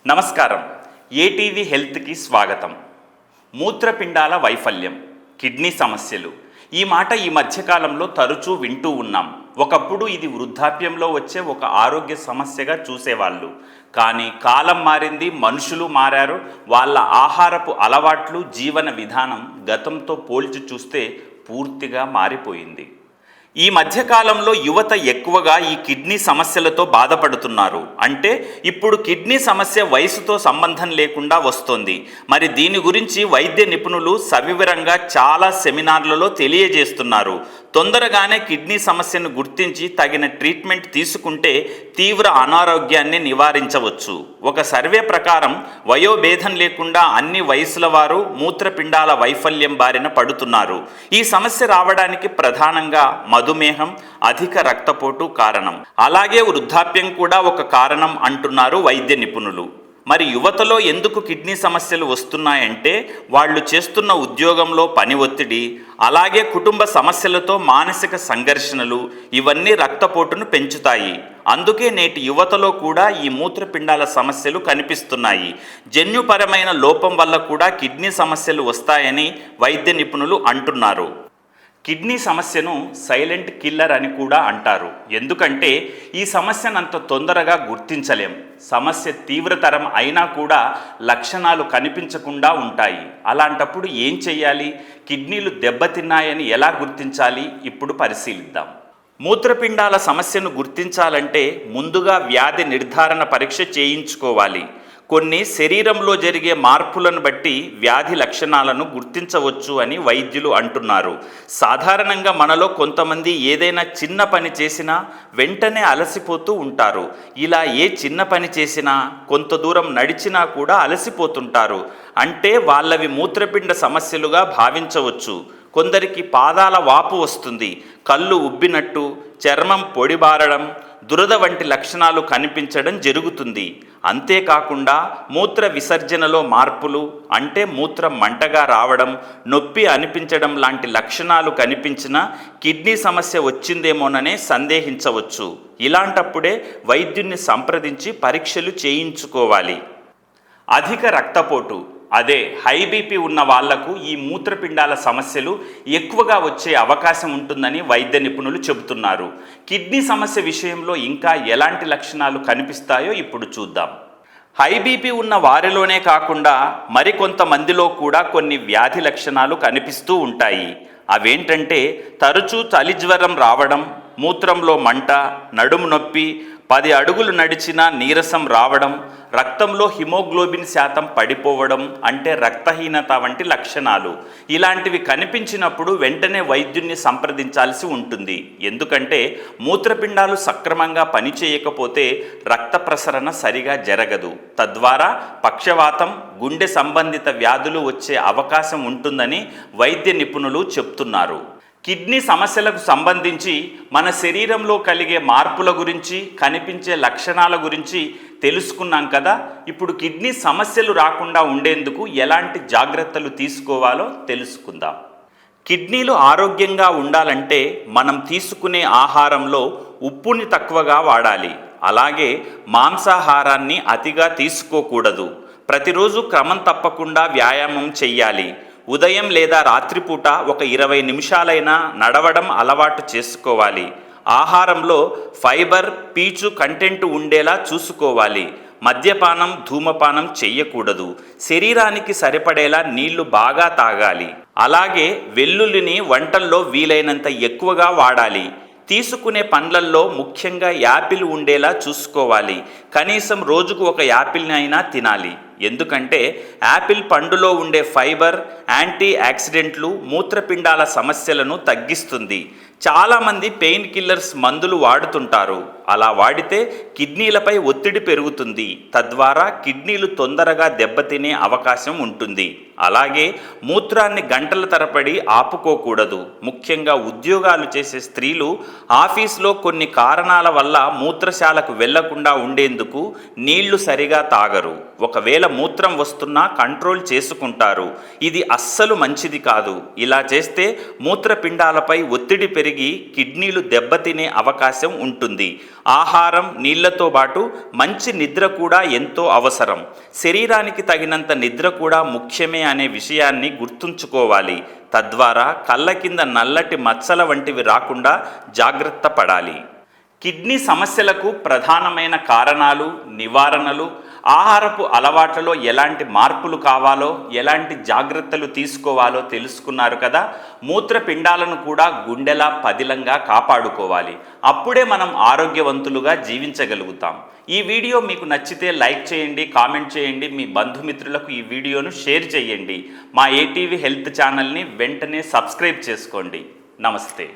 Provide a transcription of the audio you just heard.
నమస్కారం. ఏటీవీ హెల్త్కి స్వాగతం. మూత్రపిండాల వైఫల్యం, కిడ్నీ సమస్యలు ఈ మాట ఈ మధ్యకాలంలో తరచూ వింటూ ఉన్నాం. ఒకప్పుడు ఇది వృద్ధాప్యంలో వచ్చే ఒక ఆరోగ్య సమస్యగా చూసేవాళ్ళు. కానీ కాలం మారింది, మనుషులు మారారు. వాళ్ళ ఆహారపు అలవాట్లు, జీవన విధానం గతంతో పోల్చి చూస్తే పూర్తిగా మారిపోయింది. ఈ మధ్యకాలంలో యువత ఎక్కువగా ఈ కిడ్నీ సమస్యలతో బాధపడుతున్నారు. అంటే ఇప్పుడు కిడ్నీ సమస్య వయసుతో సంబంధం లేకుండా వస్తోంది. మరి దీని గురించి వైద్య నిపుణులు సవివరంగా చాలా సెమినార్లలో తెలియజేస్తున్నారు. తొందరగానే కిడ్నీ సమస్యను గుర్తించి తగిన ట్రీట్మెంట్ తీసుకుంటే తీవ్ర అనారోగ్యాన్ని నివారించవచ్చు. ఒక సర్వే ప్రకారం వయోభేదం లేకుండా అన్ని వయసుల వారు మూత్రపిండాల వైఫల్యం బారిన పడుతున్నారు. ఈ సమస్య రావడానికి ప్రధానంగా మధుమేహం, అధిక రక్తపోటు కారణం. అలాగే వృద్ధాప్యం కూడా ఒక కారణం అంటున్నారు వైద్య నిపుణులు. మరి యువతలో ఎందుకు కిడ్నీ సమస్యలు వస్తున్నాయంటే వాళ్ళు చేస్తున్న ఉద్యోగంలో పని ఒత్తిడి, అలాగే కుటుంబ సమస్యలతో మానసిక సంఘర్షణలు ఇవన్నీ రక్తపోటును పెంచుతాయి. అందుకే నేటి యువతలో కూడా ఈ మూత్రపిండాల సమస్యలు కనిపిస్తున్నాయి. జన్యుపరమైన లోపం వల్ల కూడా కిడ్నీ సమస్యలు వస్తాయని వైద్య నిపుణులు అంటున్నారు. కిడ్నీ సమస్యను సైలెంట్ కిల్లర్ అని కూడా అంటారు. ఎందుకంటే ఈ సమస్యను అంత తొందరగా గుర్తించలేం. సమస్య తీవ్రతరం అయినా కూడా లక్షణాలు కనిపించకుండా ఉంటాయి. అలాంటప్పుడు ఏం చేయాలి? కిడ్నీలు దెబ్బతిన్నాయని ఎలా గుర్తించాలి? ఇప్పుడు పరిశీలిద్దాం. మూత్రపిండాల సమస్యను గుర్తించాలంటే ముందుగా వ్యాధి నిర్ధారణ పరీక్ష చేయించుకోవాలి. కొన్ని శరీరంలో జరిగే మార్పులను బట్టి వ్యాధి లక్షణాలను గుర్తించవచ్చు అని వైద్యులు అంటున్నారు. సాధారణంగా మనలో కొంతమంది ఏదైనా చిన్న పని చేసినా వెంటనే అలసిపోతూ ఉంటారు. ఇలా ఏ చిన్న పని చేసినా, కొంత దూరం నడిచినా కూడా అలసిపోతుంటారు. అంటే వాళ్ళవి మూత్రపిండ సమస్యలుగా భావించవచ్చు. కొందరికి పాదాల వాపు వస్తుంది, కళ్ళు ఉబ్బినట్టు, చర్మం పొడిబారడం, దురద వంటి లక్షణాలు కనిపించడం జరుగుతుంది. అంతేకాకుండా మూత్ర విసర్జనలో మార్పులు, అంటే మూత్రం మంటగా రావడం, నొప్పి అనిపించడం లాంటి లక్షణాలు కనిపించినా కిడ్నీ సమస్య వచ్చిందేమోననే సందేహించవచ్చు. ఇలాంటప్పుడే వైద్యుని సంప్రదించి పరీక్షలు చేయించుకోవాలి. అధిక రక్తపోటు, అదే హై బీపీ ఉన్న వాళ్లకు ఈ మూత్రపిండాల సమస్యలు ఎక్కువగా వచ్చే అవకాశం ఉంటుందని వైద్య నిపుణులు చెబుతున్నారు. కిడ్నీ సమస్య విషయంలో ఇంకా ఎలాంటి లక్షణాలు కనిపిస్తాయో ఇప్పుడు చూద్దాం. హై బీపీ ఉన్న వారిలోనే కాకుండా మరికొంతమందిలో కూడా కొన్ని వ్యాధి లక్షణాలు కనిపిస్తూ ఉంటాయి. అవేంటంటే తరచూ చలిజ్వరం రావడం, మూత్రంలో మంట, నడుము నొప్పి, 10 అడుగులు నడిచినా నీరసం రావడం, రక్తంలో హిమోగ్లోబిన్ శాతం పడిపోవడం, అంటే రక్తహీనత వంటి లక్షణాలు. ఇలాంటివి కనిపించినప్పుడు వెంటనే వైద్యున్ని సంప్రదించాల్సి ఉంటుంది. ఎందుకంటే మూత్రపిండాలు సక్రమంగా పనిచేయకపోతే రక్త ప్రసరణ సరిగా జరగదు. తద్వారా పక్షవాతం, గుండె సంబంధిత వ్యాధులు వచ్చే అవకాశం ఉంటుందని వైద్య నిపుణులు చెప్తున్నారు. కిడ్నీ సమస్యలకు సంబంధించి మన శరీరంలో కలిగే మార్పుల గురించి, కనిపించే లక్షణాల గురించి తెలుసుకున్నాం కదా. ఇప్పుడు కిడ్నీ సమస్యలు రాకుండా ఉండేందుకు ఎలాంటి జాగ్రత్తలు తీసుకోవాలో తెలుసుకుందాం. కిడ్నీలు ఆరోగ్యంగా ఉండాలంటే మనం తీసుకునే ఆహారంలో ఉప్పుని తక్కువగా వాడాలి. అలాగే మాంసాహారాన్ని అతిగా తీసుకోకూడదు. ప్రతిరోజు క్రమం తప్పకుండా వ్యాయామం చెయ్యాలి. ఉదయం లేదా రాత్రిపూట ఒక 20 నిమిషాలైనా నడవడం అలవాటు చేసుకోవాలి. ఆహారంలో ఫైబర్, పీచు కంటెంట్ ఉండేలా చూసుకోవాలి. మద్యపానం, ధూమపానం చెయ్యకూడదు. శరీరానికి సరిపడేలా నీళ్లు బాగా తాగాలి. అలాగే వెల్లుల్లిని వంటల్లో వీలైనంత ఎక్కువగా వాడాలి. తీసుకునే పండ్లల్లో ముఖ్యంగా యాపిల్ ఉండేలా చూసుకోవాలి. కనీసం రోజుకు ఒక యాపిల్ని అయినా తినాలి. ఎందుకంటే యాపిల్ పండులో ఉండే ఫైబర్, యాంటీ ఆక్సిడెంట్లు మూత్రపిండాల సమస్యలను తగ్గిస్తుంది. చాలామంది పెయిన్ కిల్లర్స్ మందులు వాడుతుంటారు. అలా వాడితే కిడ్నీలపై ఒత్తిడి పెరుగుతుంది. తద్వారా కిడ్నీలు తొందరగా దెబ్బతినే అవకాశం ఉంటుంది. అలాగే మూత్రాన్ని గంటల తరబడి ఆపుకోకూడదు. ముఖ్యంగా ఉద్యోగాలు చేసే స్త్రీలు ఆఫీస్లో కొన్ని కారణాల వల్ల మూత్రశాలకు వెళ్లకుండా ఉండేందుకు నీళ్లు సరిగా తాగరు. ఒకవేళ మూత్రం వస్తున్నా కంట్రోల్ చేసుకుంటారు. ఇది అస్సలు మంచిది కాదు. ఇలా చేస్తే మూత్రపిండాలపై ఒత్తిడి పెరిగి పెరిగి కిడ్నీలు దెబ్బతినే అవకాశం ఉంటుంది. ఆహారం, నీళ్లతో పాటు మంచి నిద్ర కూడా ఎంతో అవసరం. శరీరానికి తగినంత నిద్ర కూడా ముఖ్యమే అనే విషయాన్ని గుర్తుంచుకోవాలి. తద్వారా కళ్ళ కింద నల్లటి మచ్చల వంటివి రాకుండా జాగ్రత్త పడాలి. కిడ్నీ సమస్యలకు ప్రధానమైన కారణాలు, నివారణలు, ఆహారపు అలవాట్లలో ఎలాంటి మార్పులు కావాలో, ఎలాంటి జాగ్రత్తలు తీసుకోవాలో తెలుసుకున్నారు కదా. మూత్రపిండాలను కూడా గుండెలా పదిలంగా కాపాడుకోవాలి. అప్పుడే మనం ఆరోగ్యవంతులుగా జీవించగలుగుతాం. ఈ వీడియో మీకు నచ్చితే లైక్ చేయండి, కామెంట్ చేయండి, మీ బంధుమిత్రులకు ఈ వీడియోను షేర్ చేయండి. మా ఏటీవీ హెల్త్ ఛానల్ని వెంటనే సబ్స్క్రైబ్ చేసుకోండి. నమస్తే.